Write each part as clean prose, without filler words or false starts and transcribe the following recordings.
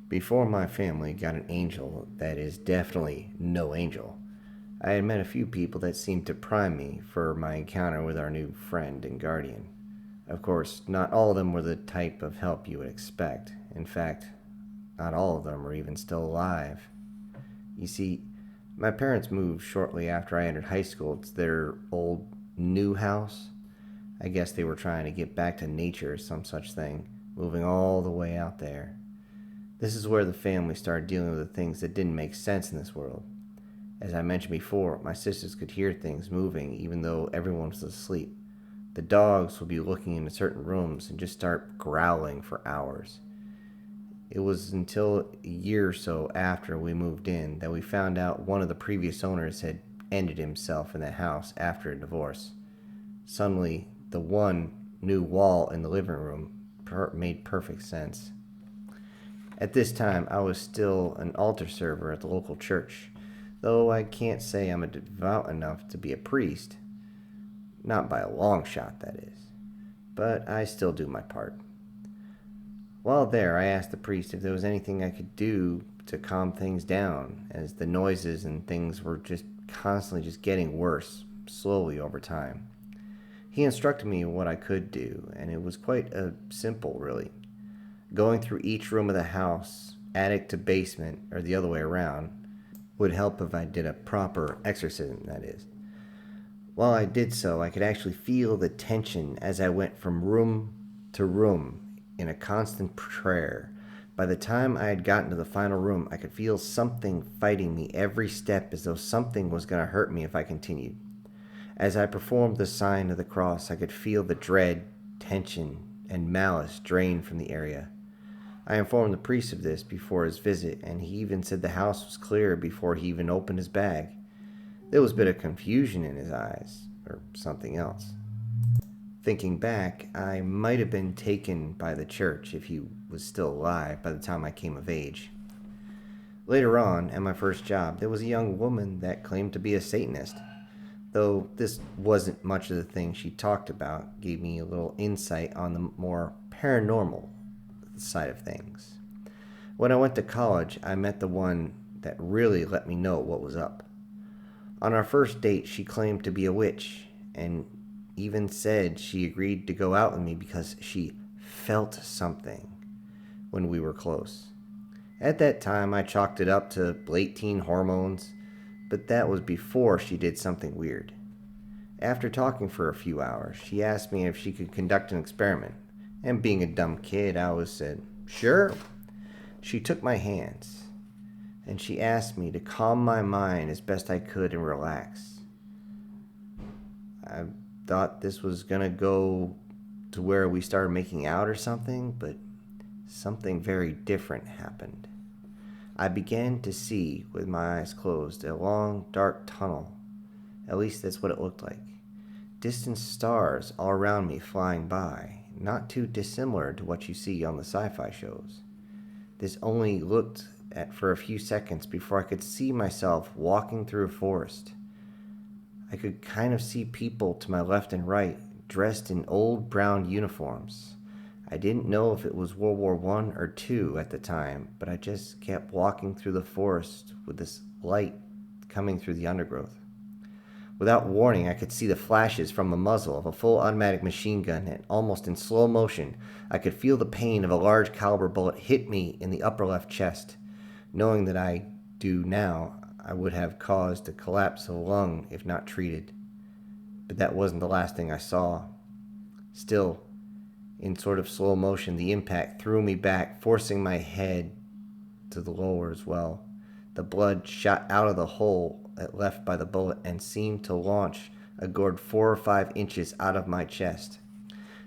Before my family got an angel that is definitely no angel, I had met a few people that seemed to prime me for my encounter with our new friend and guardian. Of course, not all of them were the type of help you would expect. In fact, not all of them are even still alive. You see, my parents moved shortly after I entered high school to their old new house. I guess they were trying to get back to nature or some such thing, moving all the way out there. This is where the family started dealing with the things that didn't make sense in this world. As I mentioned before, my sisters could hear things moving even though everyone was asleep. The dogs would be looking into certain rooms and just start growling for hours. It was until a year or so after we moved in that we found out one of the previous owners had ended himself in that house after a divorce. Suddenly, the one new wall in the living room made perfect sense. At this time, I was still an altar server at the local church, though I can't say I'm devout enough to be a priest. Not by a long shot, that is. But I still do my part. While there, I asked the priest if there was anything I could do to calm things down, as the noises and things were just constantly just getting worse, slowly over time. He instructed me what I could do, and it was quite simple, really. Going through each room of the house, attic to basement, or the other way around, would help if I did a proper exorcism, that is. While I did so, I could actually feel the tension as I went from room to room in a constant prayer. By the time I had gotten to the final room, I could feel something fighting me every step as though something was going to hurt me if I continued. As I performed the sign of the cross, I could feel the dread, tension, and malice drain from the area. I informed the priest of this before his visit, and he even said the house was clear before he even opened his bag. There was a bit of confusion in his eyes, or something else. Thinking back, I might have been taken by the church if he was still alive by the time I came of age. Later on, at my first job, there was a young woman that claimed to be a Satanist. Though this wasn't much of the thing she talked about, gave me a little insight on the more paranormal side of things. When I went to college, I met the one that really let me know what was up. On our first date, she claimed to be a witch, and even said she agreed to go out with me because she felt something when we were close. At that time, I chalked it up to late teen hormones, but that was before she did something weird. After talking for a few hours, she asked me if she could conduct an experiment, and being a dumb kid, I always said, "Sure." She took my hands, and she asked me to calm my mind as best I could and relax. I thought this was going to go to where we started making out or something, but something very different happened. I began to see, with my eyes closed, a long, dark tunnel. At least that's what it looked like. Distant stars all around me flying by, not too dissimilar to what you see on the sci-fi shows. This only looked at for a few seconds before I could see myself walking through a forest. I could kind of see people to my left and right, dressed in old brown uniforms. I didn't know if it was World War I or II at the time, but I just kept walking through the forest with this light coming through the undergrowth. Without warning, I could see the flashes from the muzzle of a full automatic machine gun, and almost in slow motion, I could feel the pain of a large caliber bullet hit me in the upper left chest. Knowing that I do now, I would have caused a collapse of the lung if not treated. But that wasn't the last thing I saw. Still, in sort of slow motion, the impact threw me back, forcing my head to the lower as well. The blood shot out of the hole left by the bullet and seemed to launch a gourd 4 or 5 inches out of my chest.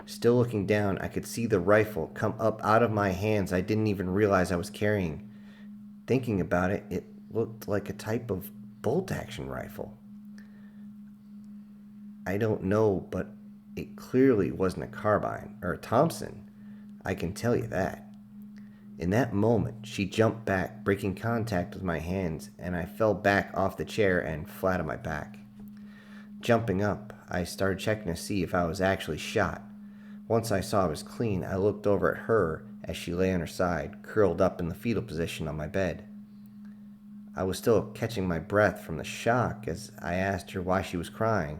Still looking down, I could see the rifle come up out of my hands I didn't even realize I was carrying. Thinking about it, it looked like a type of bolt-action rifle. I don't know, but it clearly wasn't a carbine or a Thompson. I can tell you that. In that moment, she jumped back, breaking contact with my hands, and I fell back off the chair and flat on my back. Jumping up, I started checking to see if I was actually shot. Once I saw I was clean, I looked over at her as she lay on her side, curled up in the fetal position on my bed. I was still catching my breath from the shock as I asked her why she was crying.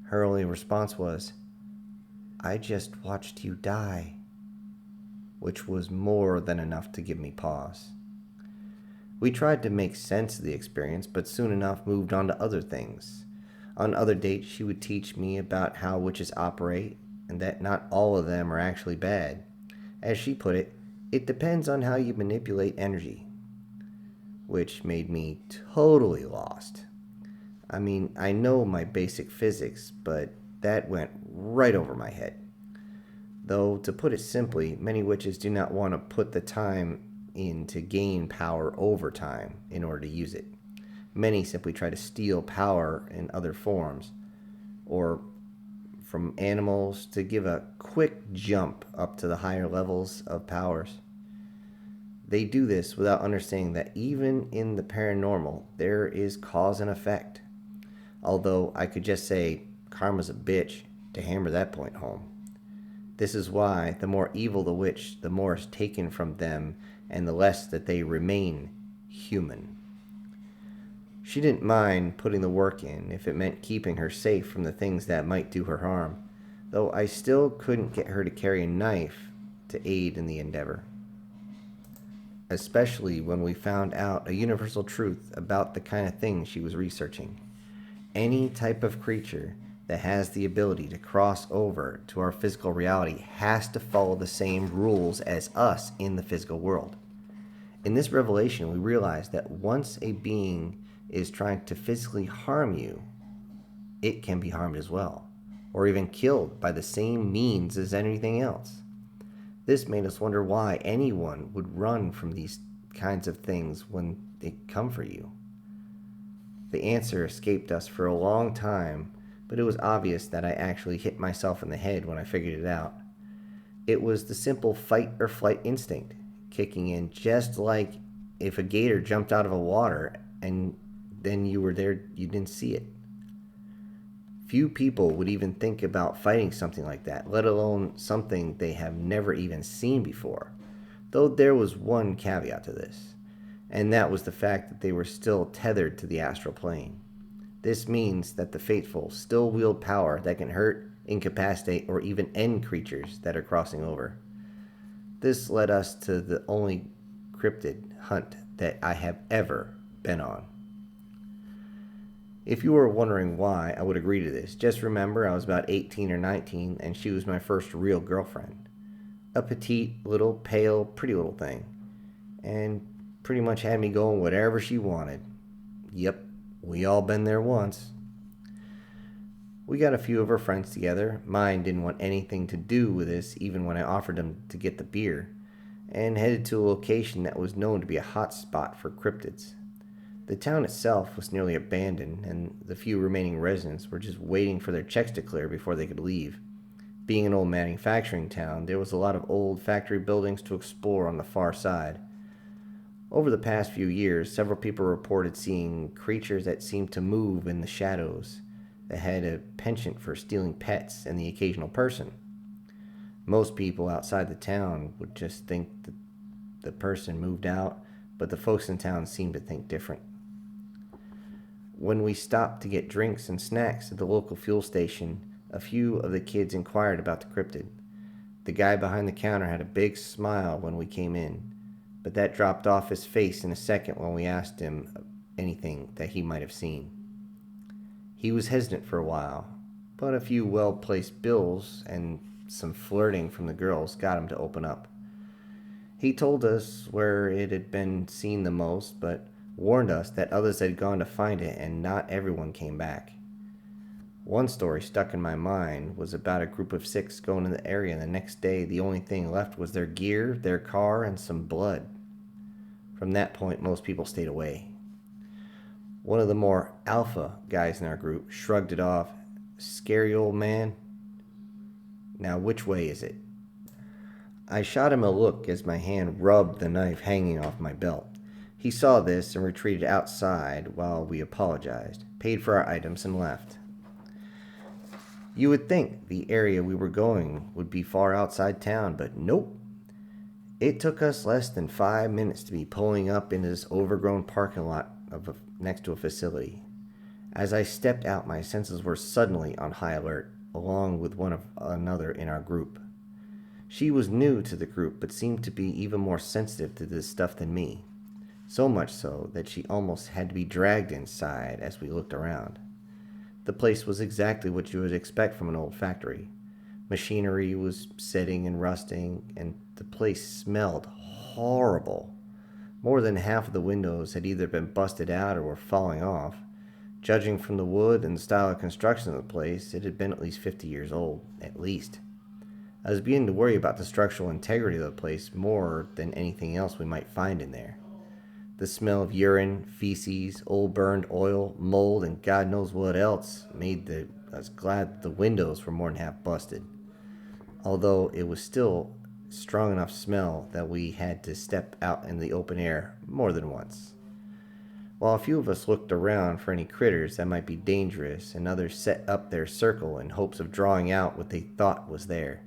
Her only response was, "I just watched you die," which was more than enough to give me pause. We tried to make sense of the experience, but soon enough moved on to other things. On other dates, she would teach me about how witches operate and that not all of them are actually bad. As she put it, it depends on how you manipulate energy, which made me totally lost. I mean, I know my basic physics, but that went right over my head. Though, to put it simply, many witches do not want to put the time in to gain power over time in order to use it. Many simply try to steal power in other forms, or from animals to give a quick jump up to the higher levels of powers. They do this without understanding that even in the paranormal, there is cause and effect. Although I could just say, karma's a bitch, to hammer that point home. This is why the more evil the witch, the more is taken from them, and the less that they remain human. She didn't mind putting the work in if it meant keeping her safe from the things that might do her harm, though I still couldn't get her to carry a knife to aid in the endeavor. Especially when we found out a universal truth about the kind of thing she was researching. Any type of creature that has the ability to cross over to our physical reality has to follow the same rules as us in the physical world. In this revelation, we realize that once a being is trying to physically harm you, it can be harmed as well, or even killed by the same means as anything else. This made us wonder why anyone would run from these kinds of things when they come for you. The answer escaped us for a long time, but it was obvious that I actually hit myself in the head when I figured it out. It was the simple fight or flight instinct kicking in, just like if a gator jumped out of the water and then you were there, you didn't see it. Few people would even think about fighting something like that, let alone something they have never even seen before. Though there was one caveat to this, and that was the fact that they were still tethered to the astral plane. This means that the faithful still wield power that can hurt, incapacitate, or even end creatures that are crossing over. This led us to the only cryptid hunt that I have ever been on. If you were wondering why I would agree to this, just remember I was about 18 or 19 and she was my first real girlfriend. A petite, little, pale, pretty little thing. And pretty much had me going whatever she wanted. Yep, we all been there once. We got a few of her friends together. Mine didn't want anything to do with this even when I offered them to get the beer, and headed to a location that was known to be a hot spot for cryptids. The town itself was nearly abandoned, and the few remaining residents were just waiting for their checks to clear before they could leave. Being an old manufacturing town, there was a lot of old factory buildings to explore on the far side. Over the past few years, several people reported seeing creatures that seemed to move in the shadows, that had a penchant for stealing pets and the occasional person. Most people outside the town would just think that the person moved out, but the folks in town seemed to think different. When we stopped to get drinks and snacks at the local fuel station, a few of the kids inquired about the cryptid. The guy behind the counter had a big smile when we came in, but that dropped off his face in a second when we asked him anything that he might have seen. He was hesitant for a while, but a few well-placed bills and some flirting from the girls got him to open up. He told us where it had been seen the most, but warned us that others had gone to find it and not everyone came back. One story stuck in my mind was about a group of 6 going in the area, and the next day the only thing left was their gear, their car, and some blood. From that point, most people stayed away. One of the more alpha guys in our group shrugged it off. "Scary old man. Now which way is it?" I shot him a look as my hand rubbed the knife hanging off my belt. He saw this and retreated outside while we apologized, paid for our items, and left. You would think the area we were going would be far outside town, but nope. It took us less than 5 minutes to be pulling up into this overgrown parking lot next to a facility. As I stepped out, my senses were suddenly on high alert, along with one of another in our group. She was new to the group, but seemed to be even more sensitive to this stuff than me. So much so that she almost had to be dragged inside as we looked around. The place was exactly what you would expect from an old factory. Machinery was sitting and rusting, and the place smelled horrible. More than half of the windows had either been busted out or were falling off. Judging from the wood and the style of construction of the place, it had been at least 50 years old, at least. I was beginning to worry about the structural integrity of the place more than anything else we might find in there. The smell of urine, feces, old burned oil, mold, and God knows what else made us glad the windows were more than half busted. Although it was still strong enough smell that we had to step out in the open air more than once. While a few of us looked around for any critters that might be dangerous, and others set up their circle in hopes of drawing out what they thought was there.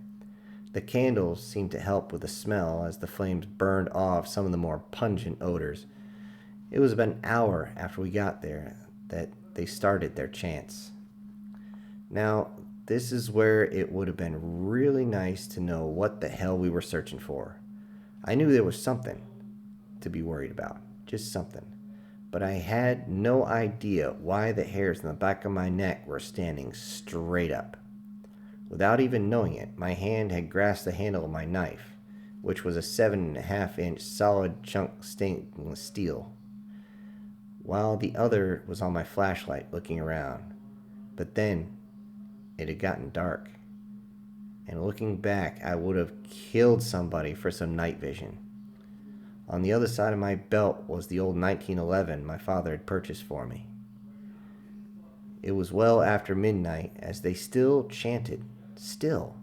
The candles seemed to help with the smell as the flames burned off some of the more pungent odors. It was about an hour after we got there that they started their chants. Now, this is where it would have been really nice to know what the hell we were searching for. I knew there was something to be worried about, just something. But I had no idea why the hairs on the back of my neck were standing straight up. Without even knowing it, my hand had grasped the handle of my knife, which was a 7.5-inch solid chunk stainless steel, while the other was on my flashlight looking around. But then it had gotten dark, and looking back, I would have killed somebody for some night vision. On the other side of my belt was the old 1911 my father had purchased for me. It was well after midnight as they still chanted. Still.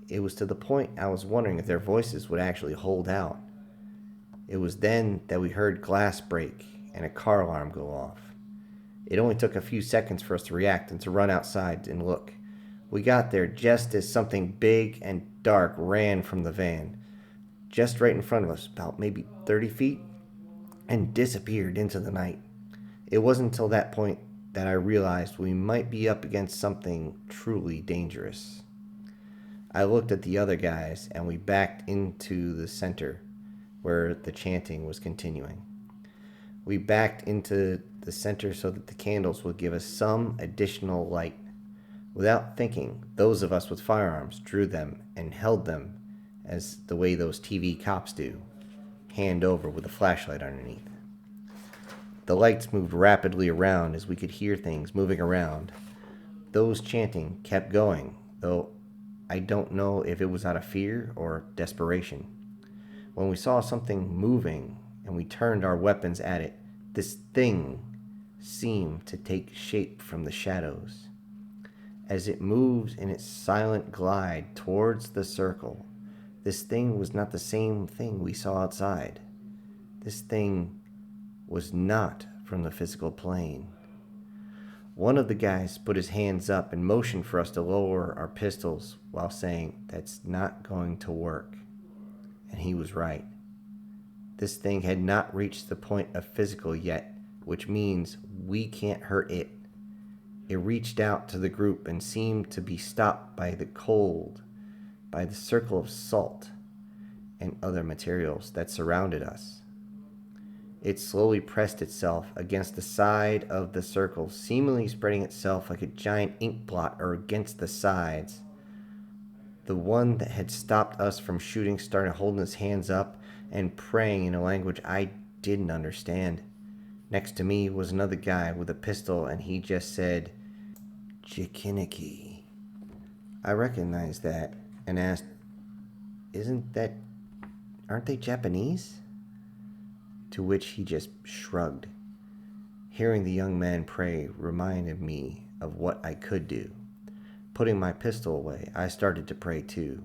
It was to the point I was wondering if their voices would actually hold out. It was then that we heard glass break and a car alarm go off. It only took a few seconds for us to react and to run outside and look. We got there just as something big and dark ran from the van, just right in front of us, about maybe 30 feet, and disappeared into the night. It wasn't until that point that I realized we might be up against something truly dangerous. I looked at the other guys, and we backed into the center where the chanting was continuing. We backed into the center so that the candles would give us some additional light. Without thinking, those of us with firearms drew them and held them as the way those TV cops do, hand over with a flashlight underneath. The lights moved rapidly around as we could hear things moving around. Those chanting kept going, though I don't know if it was out of fear or desperation. When we saw something moving and we turned our weapons at it, this thing seemed to take shape from the shadows. As it moved in its silent glide towards the circle, this thing was not the same thing we saw outside. This thing was not from the physical plane. One of the guys put his hands up and motioned for us to lower our pistols while saying, "That's not going to work." And he was right. This thing had not reached the point of physical yet, which means we can't hurt it. It reached out to the group and seemed to be stopped by the cold, by the circle of salt and other materials that surrounded us. It slowly pressed itself against the side of the circle, seemingly spreading itself like a giant ink blot or against the sides. The one that had stopped us from shooting started holding his hands up and praying in a language I didn't understand. Next to me was another guy with a pistol, and he just said, "Jikiniki." I recognized that and asked, aren't they Japanese? To which he just shrugged. Hearing the young man pray reminded me of what I could do. Putting my pistol away, I started to pray too.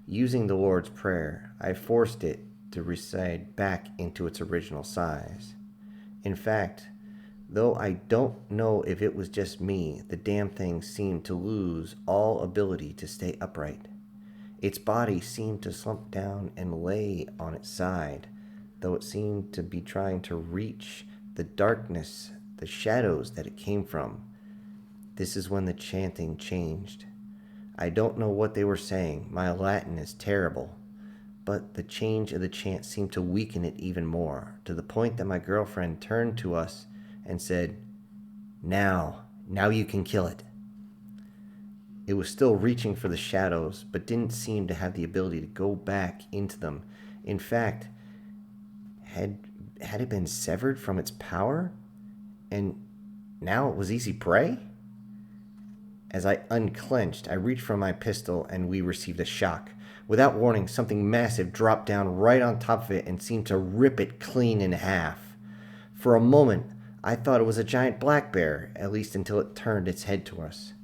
Using the Lord's Prayer, I forced it to recede back into its original size. In fact, though I don't know if it was just me, the damn thing seemed to lose all ability to stay upright. Its body seemed to slump down and lay on its side, though it seemed to be trying to reach the darkness, the shadows that it came from. This is when the chanting changed. I don't know what they were saying. My Latin is terrible. But the change of the chant seemed to weaken it even more, to the point that my girlfriend turned to us and said, Now you can kill it." It was still reaching for the shadows, but didn't seem to have the ability to go back into them. In fact, had it been severed from its power? And now it was easy prey? As I unclenched, I reached for my pistol and we received a shock. Without warning, something massive dropped down right on top of it and seemed to rip it clean in half. For a moment, I thought it was a giant black bear, at least until it turned its head to us.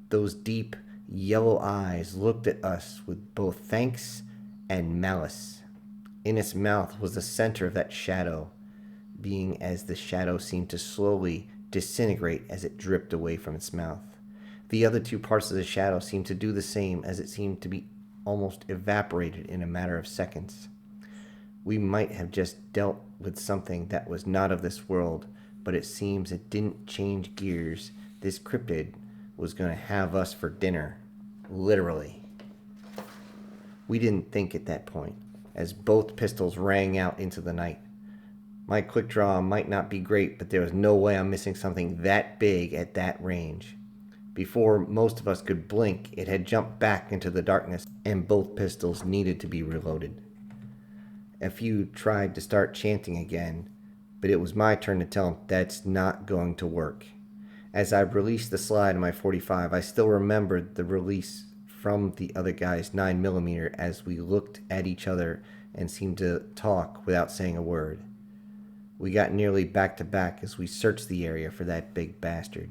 Those deep, yellow eyes looked at us with both thanks and malice. In its mouth was the center of that shadow, being as the shadow seemed to slowly disintegrate as it dripped away from its mouth. The other two parts of the shadow seemed to do the same, as it seemed to be almost evaporated in a matter of seconds. We might have just dealt with something that was not of this world, but it seems it didn't change gears. This cryptid was going to have us for dinner. Literally. We didn't think at that point, as both pistols rang out into the night. My quick draw might not be great, but there was no way I'm missing something that big at that range. Before most of us could blink, it had jumped back into the darkness, and both pistols needed to be reloaded. A few tried to start chanting again, but it was my turn to tell them that's not going to work. As I released the slide of my .45, I still remembered the release from the other guy's 9mm as we looked at each other and seemed to talk without saying a word. We got nearly back to back as we searched the area for that big bastard.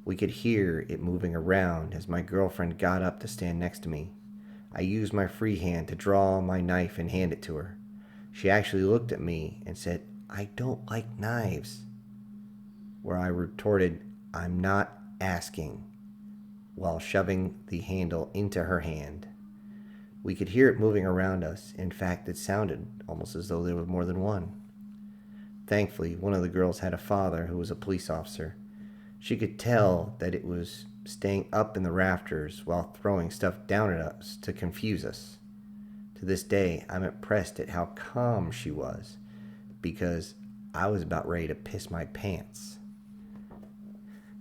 We could hear it moving around as my girlfriend got up to stand next to me. I used my free hand to draw my knife and hand it to her. She actually looked at me and said, "I don't like knives." Where I retorted, "I'm not asking," while shoving the handle into her hand. We could hear it moving around us. In fact, it sounded almost as though there was more than one. Thankfully, one of the girls had a father who was a police officer. She could tell that it was staying up in the rafters while throwing stuff down at us to confuse us. To this day, I'm impressed at how calm she was, because I was about ready to piss my pants.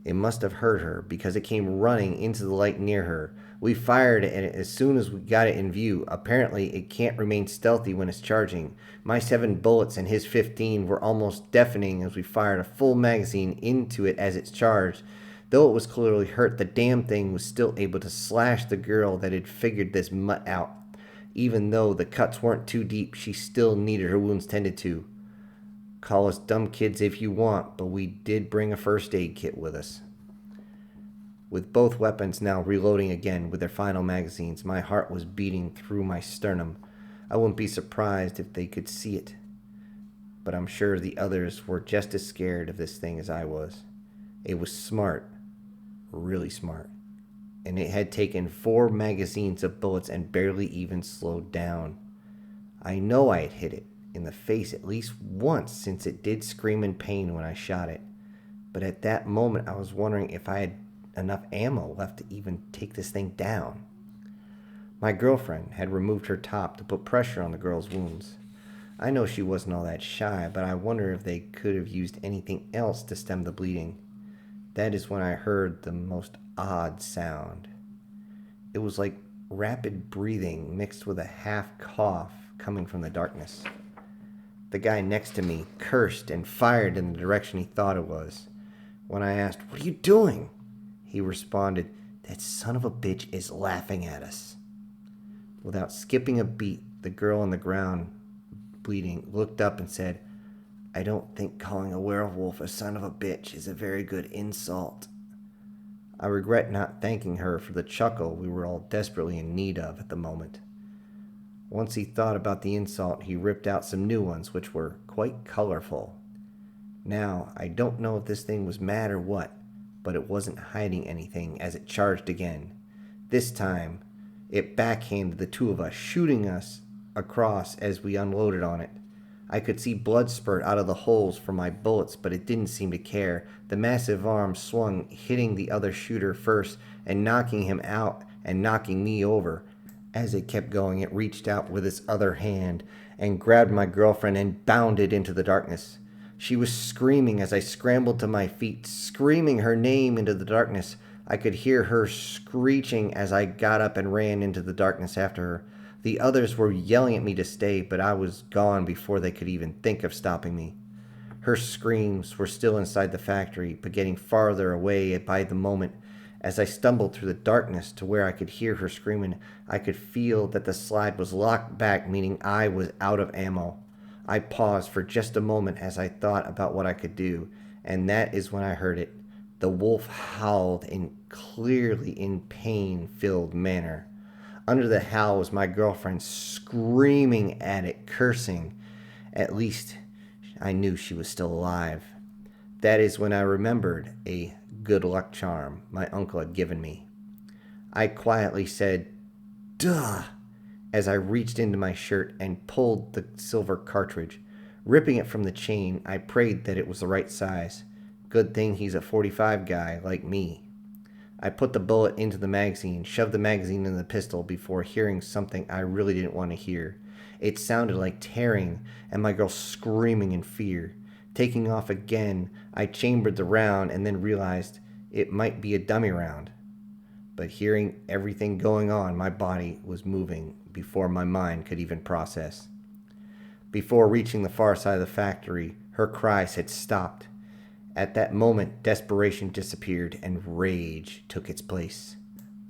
It must have hurt her, because it came running into the light near her. We fired at it as soon as we got it in view. Apparently, it can't remain stealthy when it's charging. My 7 bullets and his 15 were almost deafening as we fired a full magazine into it as it charged. Though it was clearly hurt, the damn thing was still able to slash the girl that had figured this mutt out. Even though the cuts weren't too deep, she still needed her wounds tended to. Call us dumb kids if you want, but we did bring a first aid kit with us. With both weapons now reloading again with their final magazines, my heart was beating through my sternum. I wouldn't be surprised if they could see it. But I'm sure the others were just as scared of this thing as I was. It was smart, really smart. And it had taken 4 magazines of bullets and barely even slowed down. I know I had hit it in the face at least once, since it did scream in pain when I shot it. But at that moment I was wondering if I had enough ammo left to even take this thing down. My girlfriend had removed her top to put pressure on the girl's wounds. I know she wasn't all that shy, but I wonder if they could have used anything else to stem the bleeding. That is when I heard the most odd sound. It was like rapid breathing mixed with a half cough coming from the darkness. The guy next to me cursed and fired in the direction he thought it was. When I asked, "What are you doing?" he responded, "That son of a bitch is laughing at us." Without skipping a beat, the girl on the ground, bleeding, looked up and said, "I don't think calling a werewolf a son of a bitch is a very good insult." I regret not thanking her for the chuckle we were all desperately in need of at the moment. Once he thought about the insult, he ripped out some new ones, which were quite colorful. Now, I don't know if this thing was mad or what, but it wasn't hiding anything as it charged again. This time, It backhanded the two of us, shooting us across as we unloaded on it. I could see blood spurt out of the holes from my bullets, but it didn't seem to care. The massive arm swung, hitting the other shooter first and knocking him out and knocking me over. As it kept going, it reached out with its other hand and grabbed my girlfriend and bounded into the darkness. She was screaming as I scrambled to my feet, screaming her name into the darkness. I could hear her screeching as I got up and ran into the darkness after her. The others were yelling at me to stay, but I was gone before they could even think of stopping me. Her screams were still inside the factory, but getting farther away by the moment. As I stumbled through the darkness to where I could hear her screaming, I could feel that the slide was locked back, meaning I was out of ammo. I paused for just a moment as I thought about what I could do, and that is when I heard it. The wolf howled in clearly in pain-filled manner. Under the howl was my girlfriend screaming at it, cursing. At least I knew she was still alive. That is when I remembered a good luck charm my uncle had given me. I quietly said, "Duh," as I reached into my shirt and pulled the silver cartridge. Ripping it from the chain, I prayed that it was the right size. Good thing he's a .45 guy like me. I put the bullet into the magazine, shoved the magazine in the pistol before hearing something I really didn't want to hear. It sounded like tearing and my girl screaming in fear. Taking off again, I chambered the round and then realized it might be a dummy round. But hearing everything going on, my body was moving before my mind could even process. Before reaching the far side of the factory, her cries had stopped. At that moment, desperation disappeared and rage took its place.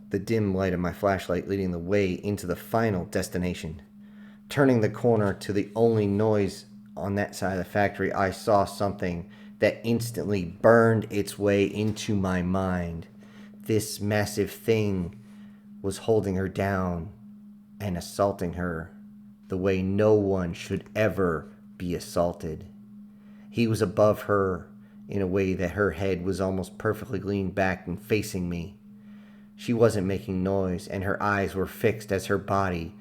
The dim light of my flashlight leading the way into the final destination. Turning the corner to the only noise on that side of the factory, I saw something that instantly burned its way into my mind. This massive thing was holding her down and assaulting her the way no one should ever be assaulted. He was above her in a way that her head was almost perfectly leaned back and facing me. She wasn't making noise, and her eyes were fixed as her body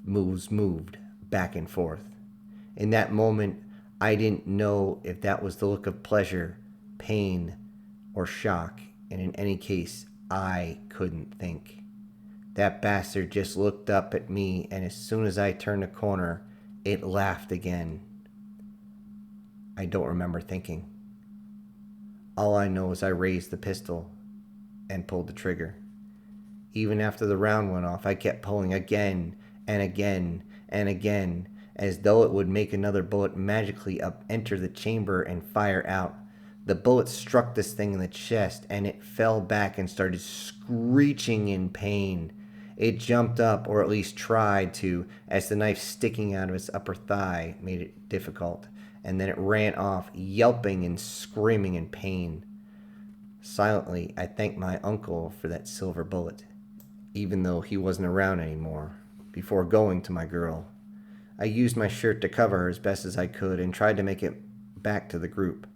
moved back and forth. In that moment, I didn't know if that was the look of pleasure, pain, or shock, and in any case, I couldn't think. That bastard just looked up at me, and as soon as I turned the corner, it laughed again. I don't remember thinking. All I know is I raised the pistol and pulled the trigger. Even after the round went off, I kept pulling again and again and again, as though it would make another bullet magically enter the chamber and fire out. The bullet struck this thing in the chest, and it fell back and started screeching in pain. It jumped up, or at least tried to, as the knife sticking out of its upper thigh made it difficult, and then it ran off, yelping and screaming in pain. Silently, I thanked my uncle for that silver bullet, even though he wasn't around anymore, before going to my girl. I used my shirt to cover her as best as I could and tried to make it back to the group.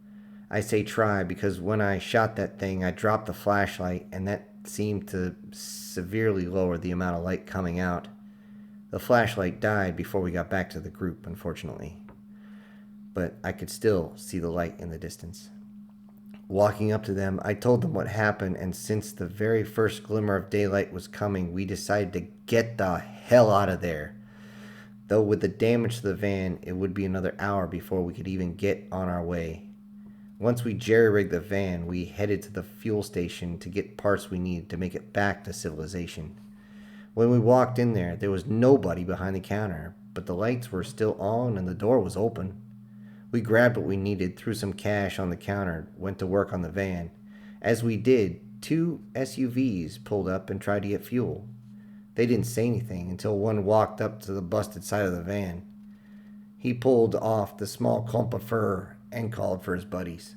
I say try because when I shot that thing, I dropped the flashlight, and that seemed to severely lower the amount of light coming out. The flashlight died before we got back to the group, unfortunately, but I could still see the light in the distance. Walking up to them, I told them what happened, and since the very first glimmer of daylight was coming, we decided to get the hell out of there. Though with the damage to the van, it would be another hour before we could even get on our way. Once we jerry-rigged the van, we headed to the fuel station to get parts we needed to make it back to civilization. When we walked in there was nobody behind the counter, but the lights were still on and the door was open. We grabbed what we needed, threw some cash on the counter, went to work on the van. As we did, 2 SUVs pulled up and tried to get fuel. They didn't say anything until one walked up to the busted side of the van. He pulled off the small clump of fur and called for his buddies.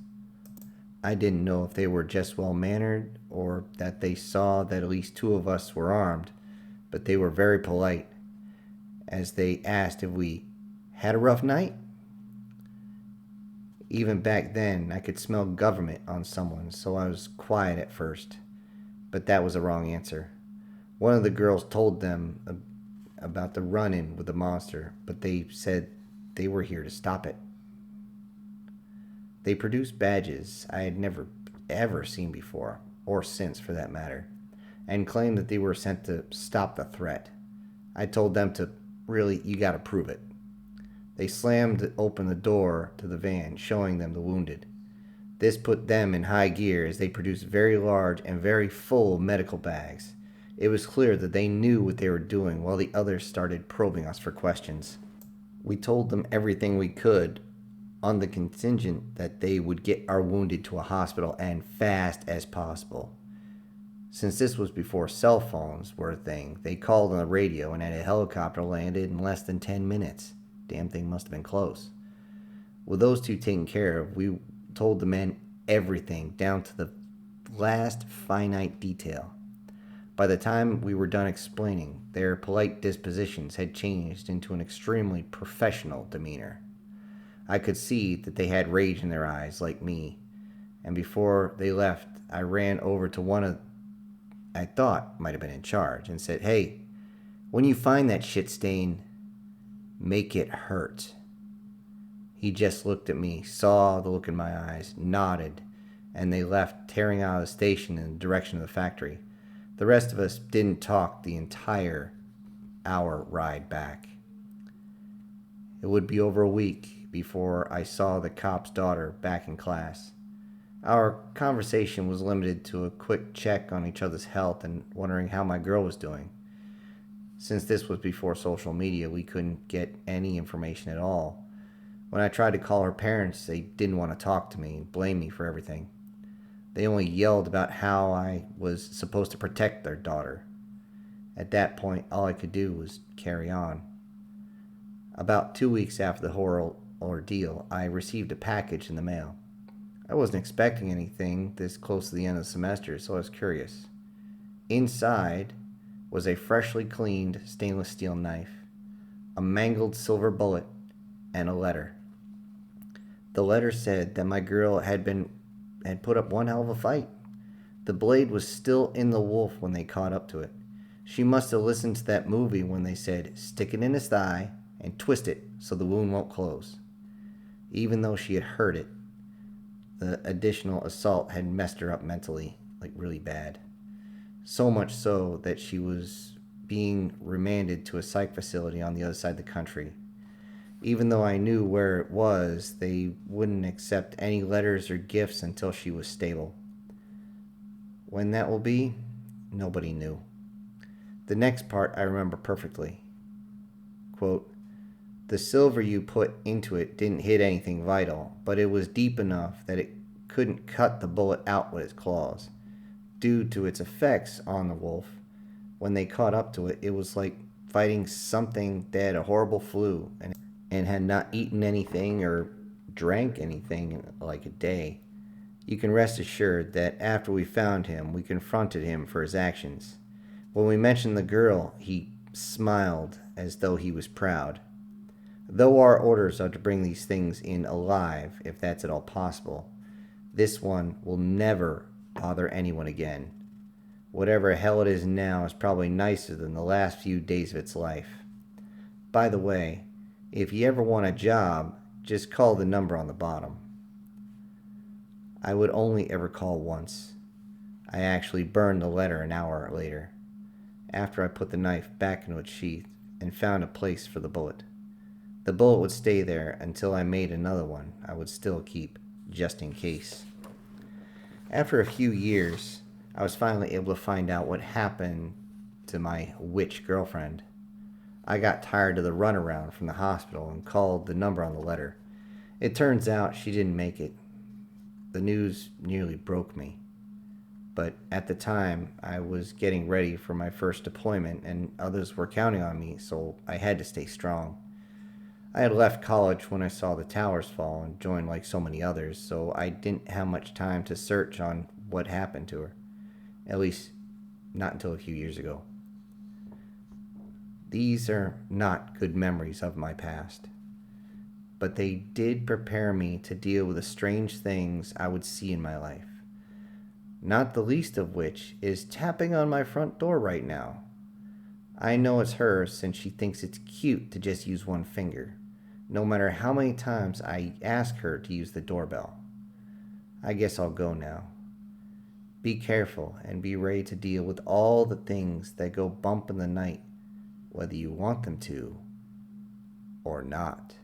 I didn't know if they were just well-mannered or that they saw that at least 2 of us were armed, but they were very polite as they asked if we had a rough night. Even back then, I could smell government on someone, so I was quiet at first, but that was the wrong answer. One of the girls told them about the run-in with the monster, but they said they were here to stop it. They produced badges I had never ever seen before, or since for that matter, and claimed that they were sent to stop the threat. I told them to, really, you gotta prove it. They slammed open the door to the van, showing them the wounded. This put them in high gear as they produced very large and very full medical bags. It was clear that they knew what they were doing while the others started probing us for questions. We told them everything we could on the contingent that they would get our wounded to a hospital and fast as possible. Since this was before cell phones were a thing, they called on the radio and had a helicopter landed in less than 10 minutes. Damn thing must have been close. With those two taken care of, we told the men everything down to the last finite detail. By the time we were done explaining, their polite dispositions had changed into an extremely professional demeanor. I could see that they had rage in their eyes, like me, and before they left, I ran over to one of I thought might have been in charge and said, "Hey, when you find that shit stain, make it hurt." He just looked at me, saw the look in my eyes, nodded, and they left, tearing out of the station in the direction of the factory. The rest of us didn't talk the entire hour ride back. It would be over a week before I saw the cop's daughter back in class. Our conversation was limited to a quick check on each other's health and wondering how my girl was doing. Since this was before social media, we couldn't get any information at all. When I tried to call her parents, they didn't want to talk to me and blamed me for everything. They only yelled about how I was supposed to protect their daughter. At that point, all I could do was carry on. About 2 weeks after the horror ordeal, I received a package in the mail. I wasn't expecting anything this close to the end of the semester, so I was curious. Inside was a freshly cleaned stainless steel knife, a mangled silver bullet, and a letter. The letter said that my girl had put up one hell of a fight. The blade was still in the wolf when they caught up to it. She must have listened to that movie when they said, "Stick it in his thigh and twist it so the wound won't close." Even though she had heard it, the additional assault had messed her up mentally, like really bad. So much so that she was being remanded to a psych facility on the other side of the country. Even though I knew where it was, they wouldn't accept any letters or gifts until she was stable. When that will be, nobody knew. The next part I remember perfectly. Quote, "The silver you put into it didn't hit anything vital, but it was deep enough that it couldn't cut the bullet out with its claws. Due to its effects on the wolf, when they caught up to it, it was like fighting something that had a horrible flu and had not eaten anything or drank anything in like a day. You can rest assured that after we found him, we confronted him for his actions. When we mentioned the girl, he smiled as though he was proud. Though our orders are to bring these things in alive, if that's at all possible, this one will never bother anyone again. Whatever hell it is now is probably nicer than the last few days of its life. By the way, if you ever want a job, just call the number on the bottom." I would only ever call once. I actually burned the letter an hour later, after I put the knife back into its sheath and found a place for the bullet. The bullet would stay there until I made another one I would still keep, just in case. After a few years, I was finally able to find out what happened to my witch girlfriend. I got tired of the runaround from the hospital and called the number on the letter. It turns out she didn't make it. The news nearly broke me. But at the time, I was getting ready for my first deployment and others were counting on me, so I had to stay strong. I had left college when I saw the towers fall and joined like so many others, so I didn't have much time to search on what happened to her. At least, not until a few years ago. These are not good memories of my past, but they did prepare me to deal with the strange things I would see in my life. Not the least of which is tapping on my front door right now. I know it's her since she thinks it's cute to just use one finger, no matter how many times I ask her to use the doorbell. I guess I'll go now. Be careful and be ready to deal with all the things that go bump in the night, whether you want them to or not.